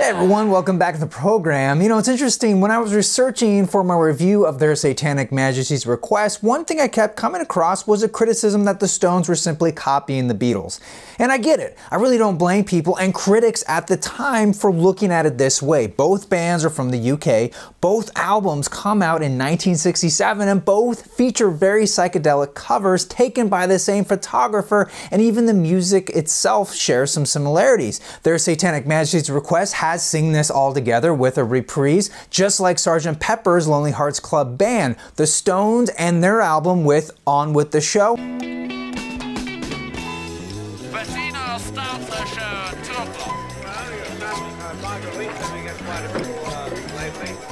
Hey everyone, welcome back to the program. You know, it's interesting, when I was researching for my review of Their Satanic Majesties Request, one thing I kept coming across was a criticism that the Stones were simply copying the Beatles. And I get it. I really don't blame people and critics at the time for looking at it this way. Both bands are from the UK, both albums come out in 1967, and both feature very psychedelic covers taken by the same photographer, and even the music itself shares some similarities. Their Satanic Majesties Request has sing this all together with a reprise, just like Sgt. Pepper's Lonely Hearts Club Band. The Stones and their album with On With The Show.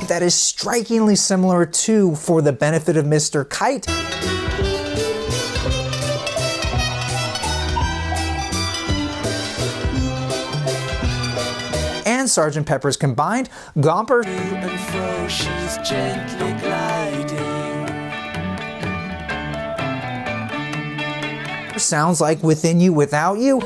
That is strikingly similar to For the Benefit of Mr. Kite. And Sgt. Pepper's combined, Gomper sounds like Within You, Without You.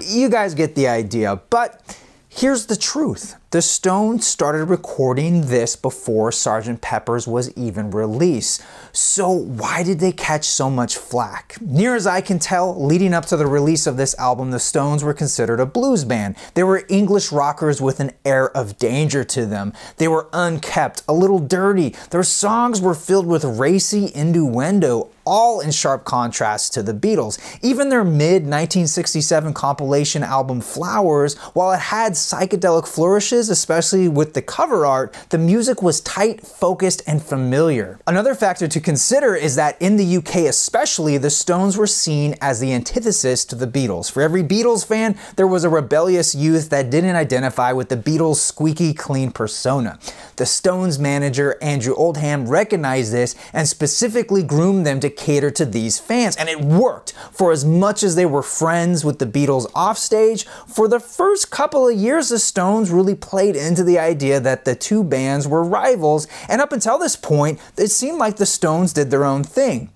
You guys get the idea, but here's the truth. The Stones started recording this before Sgt. Pepper's was even released. So why did they catch so much flack? Near as I can tell, leading up to the release of this album, the Stones were considered a blues band. They were English rockers with an air of danger to them. They were unkempt, a little dirty. Their songs were filled with racy innuendo, all in sharp contrast to the Beatles. Even their mid-1967 compilation album Flowers, while it had psychedelic flourishes, especially with the cover art, the music was tight, focused, and familiar. Another factor to consider is that in the UK especially, the Stones were seen as the antithesis to the Beatles. For every Beatles fan, there was a rebellious youth that didn't identify with the Beatles' squeaky clean persona. The Stones manager, Andrew Oldham, recognized this and specifically groomed them to cater to these fans, and it worked. For as much as they were friends with the Beatles offstage, for the first couple of years the Stones really played into the idea that the two bands were rivals, and up until this point it seemed like the Stones did their own thing.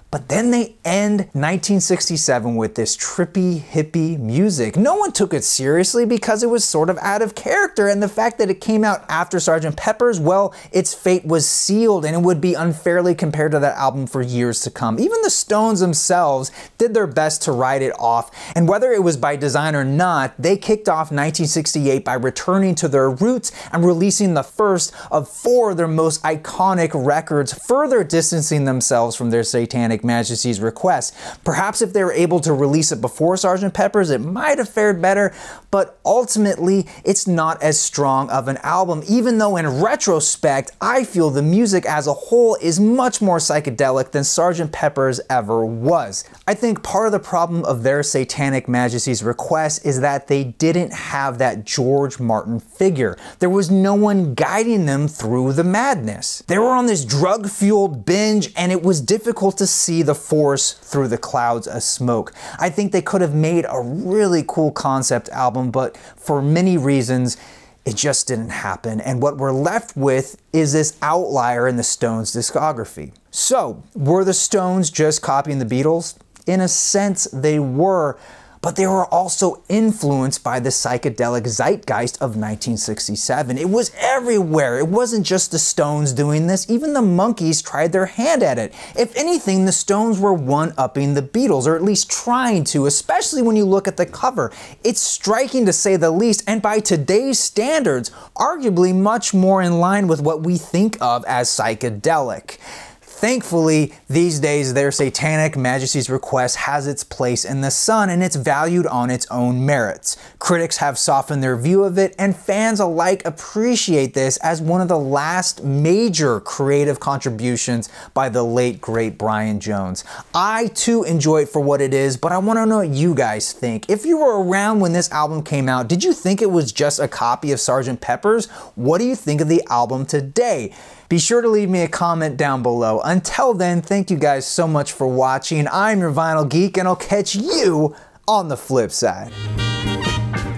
But then they end 1967 with this trippy, hippie music. No one took it seriously because it was sort of out of character, and the fact that it came out after Sgt. Pepper's, well, its fate was sealed and it would be unfairly compared to that album for years to come. Even the Stones themselves did their best to write it off, and whether it was by design or not, they kicked off 1968 by returning to their roots and releasing the first of 4 of their most iconic records, further distancing themselves from Their Satanic Majesty's Request. Perhaps if they were able to release it before Sgt. Pepper's, it might have fared better, but ultimately it's not as strong of an album, even though in retrospect I feel the music as a whole is much more psychedelic than Sgt. Pepper's ever was. I think part of the problem of Their Satanic Majesty's Request is that they didn't have that George Martin figure. There was no one guiding them through the madness. They were on this drug-fueled binge, and it was difficult to see the forest through the clouds of smoke. I think they could have made a really cool concept album, but for many reasons it just didn't happen, and what we're left with is this outlier in the Stones' discography. So, were the Stones just copying the Beatles? In a sense, they were, but they were also influenced by the psychedelic zeitgeist of 1967. It was everywhere. It wasn't just the Stones doing this. Even the Monkees tried their hand at it. If anything, the Stones were one-upping the Beatles, or at least trying to, especially when you look at the cover. It's striking to say the least, and by today's standards, arguably much more in line with what we think of as psychedelic. Thankfully, these days, Their Satanic Majesty's Request has its place in the sun, and it's valued on its own merits. Critics have softened their view of it, and fans alike appreciate this as one of the last major creative contributions by the late, great Brian Jones. I too enjoy it for what it is, but I want to know what you guys think. If you were around when this album came out, did you think it was just a copy of Sgt. Pepper's? What do you think of the album today? Be sure to leave me a comment down below. Until then, thank you guys so much for watching. I'm your Vinyl Geek, and I'll catch you on the flip side.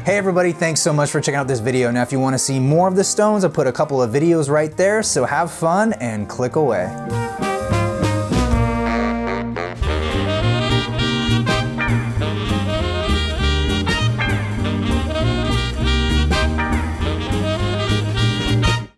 Hey everybody, thanks so much for checking out this video. Now if you want to see more of the Stones, I put a couple of videos right there, so have fun and click away.